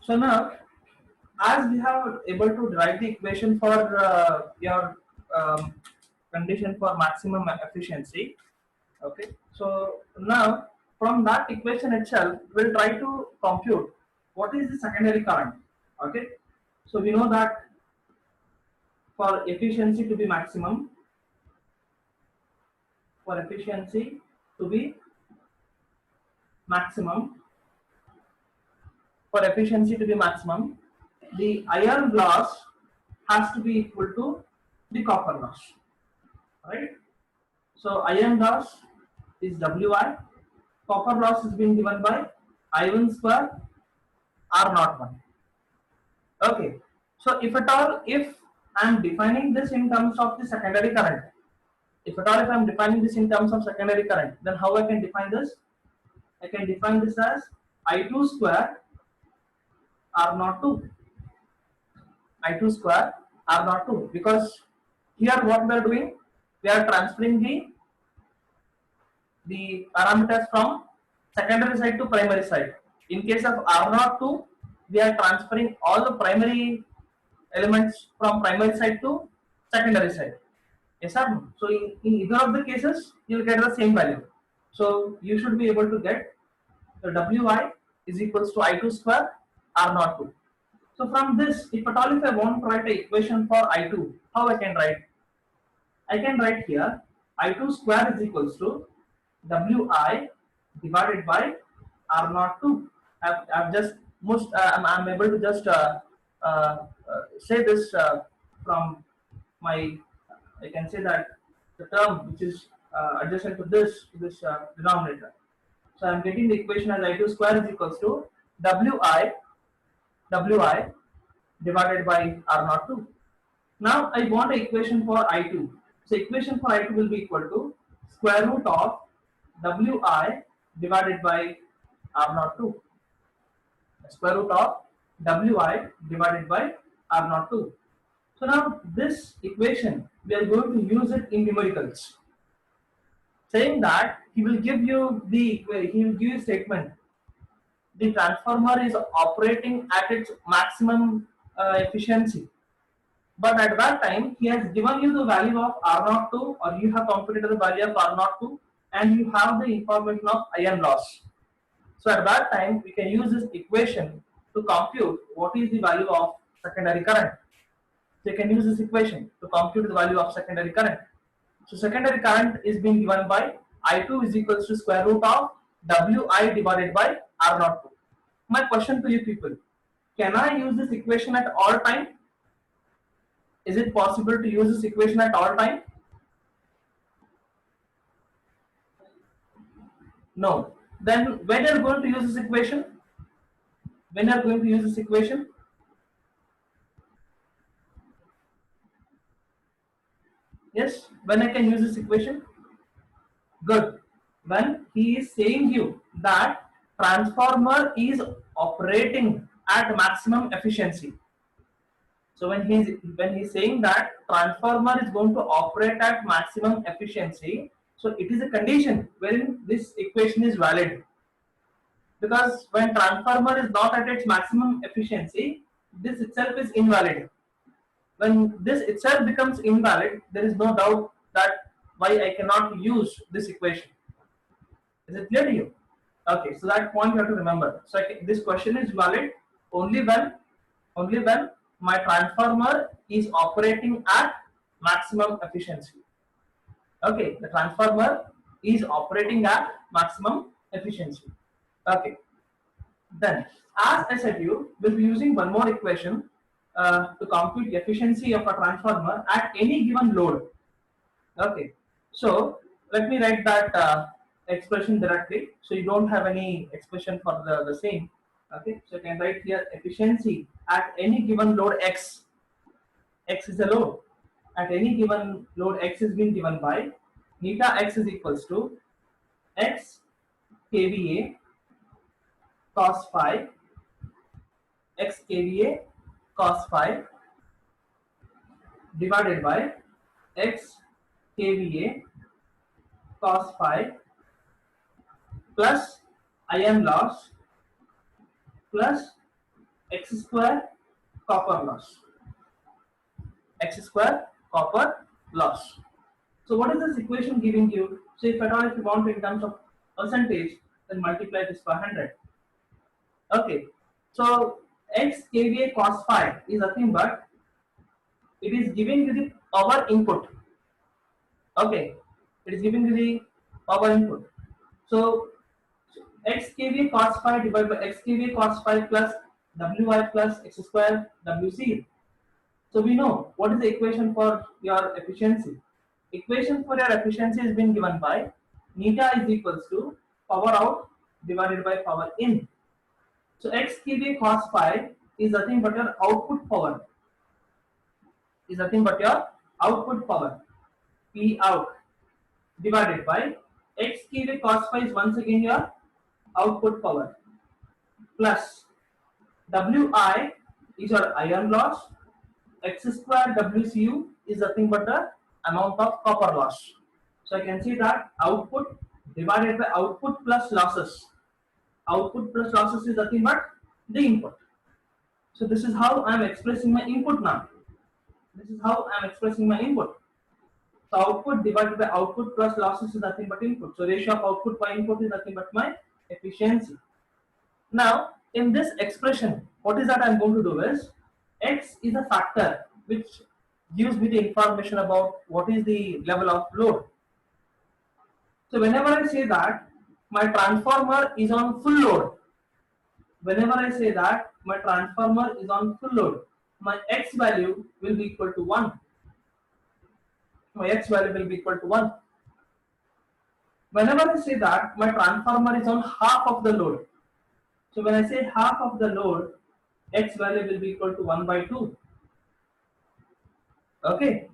So now, as we have able to derive the equation for your um, condition for maximum efficiency. Okay, so now from that equation itself, we'll try to compute what is the secondary current. Okay, so we know that for efficiency to be maximum, for efficiency to be maximum, for efficiency to be maximum, the iron loss has to be equal to the copper loss, right? So iron loss is Wi, copper loss is being given by I1 square R naught 1. Okay, so if at all, if I am defining this in terms of the secondary current, if at all if I am defining this in terms of secondary current, then how I can define this? I can define this as I2 square R naught 2, I2 square R naught 2, because here what we are doing, we are transferring the parameters from secondary side to primary side. In case of R02, we are transferring all the primary elements from primary side to secondary side. Yes or no? So in either of the cases, you will get the same value. So you should be able to get the Wi is equals to I2 square R02. So from this, if at all if I want to write an equation for I2, how I can write? I can write here I2 square is equals to Wi divided by R naught 2. I've just I'm able to just say this from my, I can say that the term which is adjacent to this denominator. So I'm getting the equation as I2 square is equals to Wi divided by R naught 2. Now I want an equation for I2. So equation for I2 will be equal to square root of Wi divided by R naught 2. Square root of Wi divided by R naught 2. So now this equation, we are going to use it in numericals. Saying that he will give you a statement. The transformer is operating at its maximum efficiency. But at that time, he has given you the value of R02, or you have computed the value of R02, and you have the information of iron loss. So at that time, we can use this equation to compute what is the value of secondary current. So you can use this equation to compute the value of secondary current. So secondary current is being given by I2 is equals to square root of Wi divided by R02. My question to you people, can I use this equation at all time? Is it possible to use this equation at all time? No. Then when are you going to use this equation? When are you going to use this equation? Yes, when I can use this equation? Good. When he is saying you that transformer is operating at maximum efficiency. So when he's saying that transformer is going to operate at maximum efficiency, so it is a condition wherein this equation is valid. Because when transformer is not at its maximum efficiency, this itself is invalid. When this itself becomes invalid, there is no doubt that why I cannot use this equation. Is it clear to you? Okay, so that point you have to remember. So this question is valid only when my transformer is operating at maximum efficiency. Okay, the transformer is operating at maximum efficiency. Okay, then as I said you, we'll be using one more equation to compute the efficiency of a transformer at any given load. Okay, so let me write that expression directly, so you don't have any expression for the same. Okay, so you can write here efficiency at any given load x. X is a load. At any given load x is being given by neta x is equals to x kVA cos phi, x kVA cos phi divided by x kVA cos phi plus iron loss plus x square copper loss. X square copper loss. So what is this equation giving you? So if at all if you want in terms of percentage, then multiply this by 100. Okay. So x kVA cos phi is nothing but it is giving you the power input. Okay. It is giving you the power input. So x kVA cos phi divided by x kVA cos phi plus wi plus x square wc. So we know what is the equation for your efficiency. Equation for your efficiency is being given by neta is equals to power out divided by power in. So x kVA cos phi is nothing but your output power. Is nothing but your output power. P out divided by x kVA cos phi is once again your output power plus Wi is your iron loss. X square WCU is nothing but the amount of copper loss. So I can see that output divided by output plus losses. Output plus losses is nothing but the input. So this is how I am expressing my input now. This is how I am expressing my input. So output divided by output plus losses is nothing but input. So ratio of output by input is nothing but my efficiency. Now in this expression, what is that I am going to do is x is a factor which gives me the information about what is the level of load. So whenever I say that my transformer is on full load, whenever I say that my transformer is on full load, my x value will be equal to 1. My x value will be equal to 1. Whenever I say that my transformer is on half of the load, so when I say half of the load, x value will be equal to 1 by 2. Okay.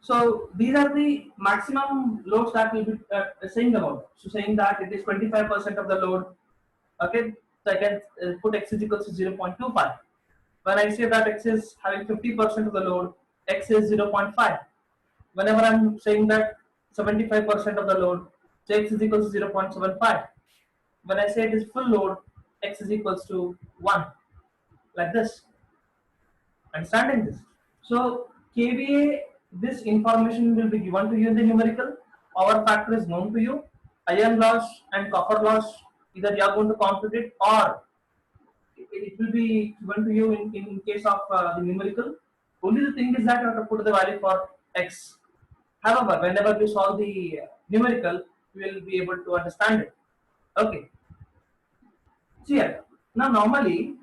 So these are the maximum loads that we'll be saying about. So saying that it is 25% of the load. Okay. So I can put x is equal to 0.25. When I say that x is having 50% of the load, x is 0.5. Whenever I'm saying that 75% of the load, so x is equal to 0.75. When I say it is full load, x is equals to 1. Like this. Understanding this? So kVA, this information will be given to you in the numerical. Power factor is known to you. Iron loss and copper loss, either you are going to compute it or it will be given to you in case of the numerical. Only the thing is that you have to put the value for x. However, whenever you solve the numerical, you will be able to understand it. Okay. So here, now normally,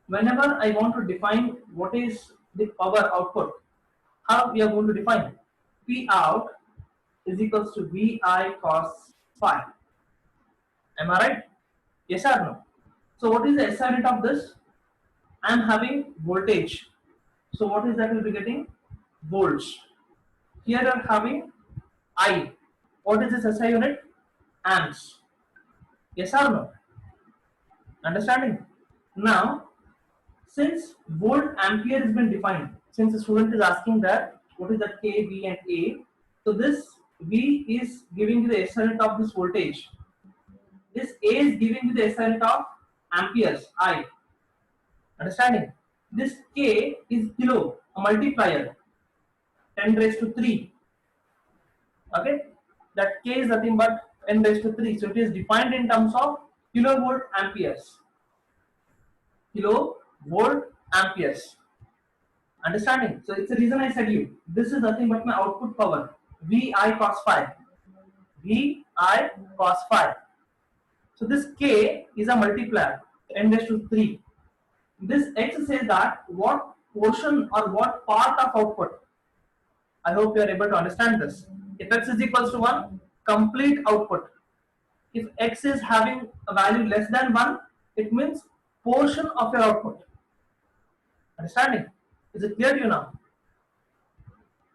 whenever I want to define what is the power output, how we are going to define it? P out is equals to VI cos phi. Am I right? Yes or no? So what is the SI unit of this? I am having voltage. So what is that we'll be getting? Volts. Here I am having I. What is this SI unit? Amps. Yes or no? Understanding? Now, since volt ampere has been defined, since the student is asking that what is that K, V and A, so this V is giving you the SI unit of this voltage. This A is giving you the SI unit of amperes, I. Understanding? This K is kilo, a multiplier, 10 raised to 3. Okay? That K is nothing but 10 raised to 3. So it is defined in terms of kilovolt amperes. Kilovolt amperes. Understanding? So it's the reason I said you. This is nothing but my output power. VI cos phi. VI cos phi. So this K is a multiplier. 10 raised to 3. This X says that what portion or what part of output. I hope you are able to understand this. If X is equals to 1, complete output. If X is having a value less than 1, it means portion of your output. Understanding? Is it clear to you now?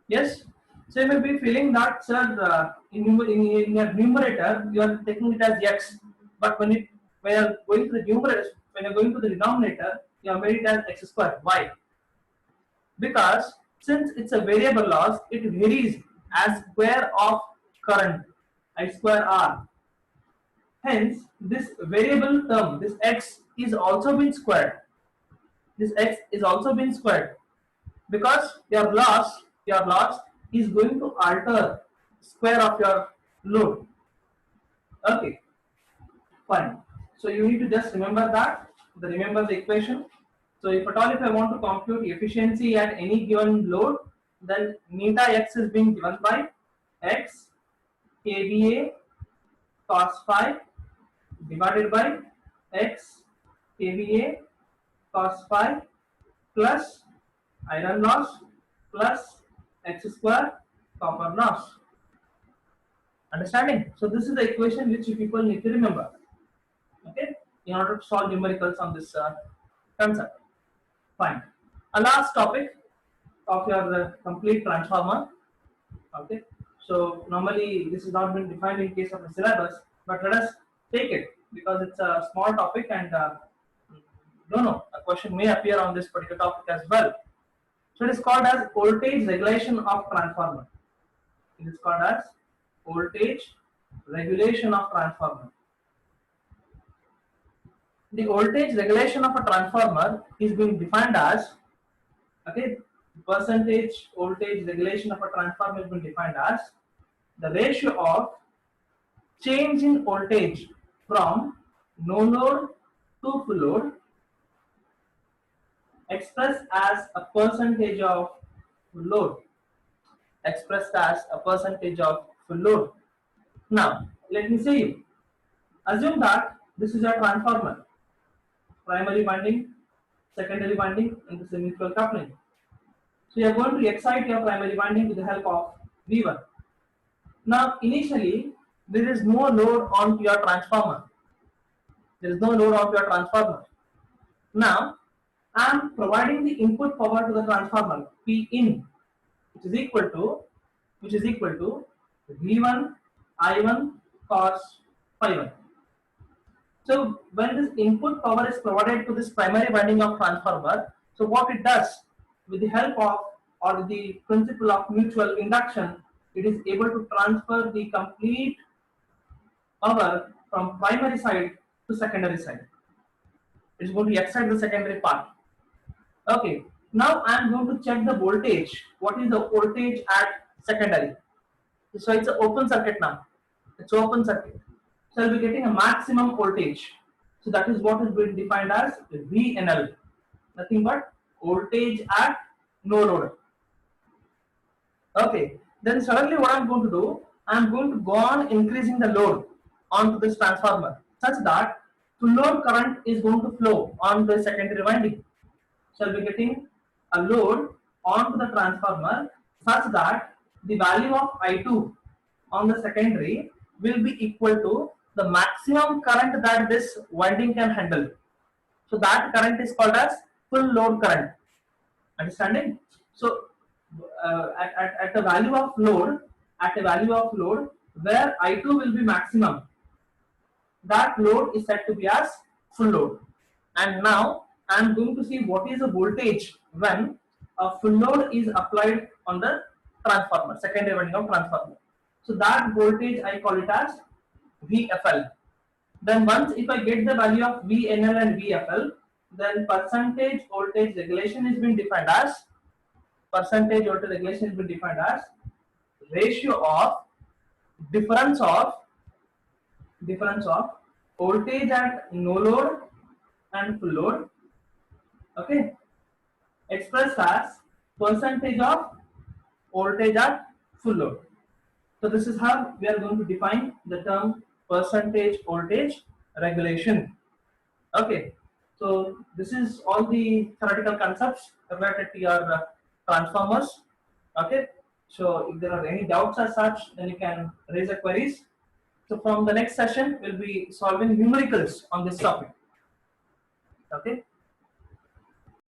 Yes? So you may be feeling that, sir, in your numerator, you are taking it as X. But when you are going to the numerator, when you are going to the denominator, you have made it as x square. Why? Because since it's a variable loss, it varies as square of current, I square R. Hence, this variable term, this x is also been squared. This x is also been squared because your loss is going to alter square of your load. Okay, fine. So you need to just remember that, remember the equation. So if at all if I want to compute efficiency at any given load, then neta x is being given by x kVA cos phi divided by x kVA cos phi plus iron loss plus x square copper loss. Understanding? So this is the equation which you people need to remember. Okay, in order to solve numericals on this concept. Fine. A last topic of your complete transformer. Okay, so normally this has not been defined in case of the syllabus, but let us take it because it's a small topic and don't know, a question may appear on this particular topic as well. So it is called as voltage regulation of transformer. It is called as voltage regulation of transformer. The voltage regulation of a transformer is being defined as, okay, percentage voltage regulation of a transformer is being defined as the ratio of change in voltage from no load to full load expressed as a percentage of full load. Expressed as a percentage of full load. Now, let me say you. Assume that this is your transformer. Primary winding, secondary winding, and this is mutual coupling. So you are going to excite your primary winding with the help of V1. Now, initially, there is no load onto your transformer. There is no load onto your transformer. Now, I am providing the input power to the transformer P in, which is equal to V1 I1 cos phi 1. So when this input power is provided to this primary winding of transformer, so what it does with the help of or the principle of mutual induction, it is able to transfer the complete power from primary side to secondary side. It is going to excite the secondary part. Okay, now I am going to check the voltage. What is the voltage at secondary? So it's an open circuit now. It's open circuit. So I'll be getting a maximum voltage. So that is what is being defined as VNL. Nothing but voltage at no load. Okay. Then suddenly what I'm going to do, I'm going to go on increasing the load onto this transformer such that full load current is going to flow on the secondary winding. So I'll be getting a load onto the transformer such that the value of I2 on the secondary will be equal to the maximum current that this winding can handle. So that current is called as full load current. Understanding? So at a value of load, where I2 will be maximum, that load is said to be as full load. And now I am going to see what is the voltage when a full load is applied on the transformer, secondary winding of transformer. So that voltage I call it as VFL. Then once if I get the value of VNL and VFL, then percentage voltage regulation is being defined as ratio of difference of voltage at no load and full load, okay, expressed as percentage of voltage at full load. So this is how we are going to define the term percentage voltage regulation. Okay, so this is all the theoretical concepts related to your transformers. Okay, so if there are any doubts as such, then you can raise a queries. So from the next session, we'll be solving numericals on this topic. Okay.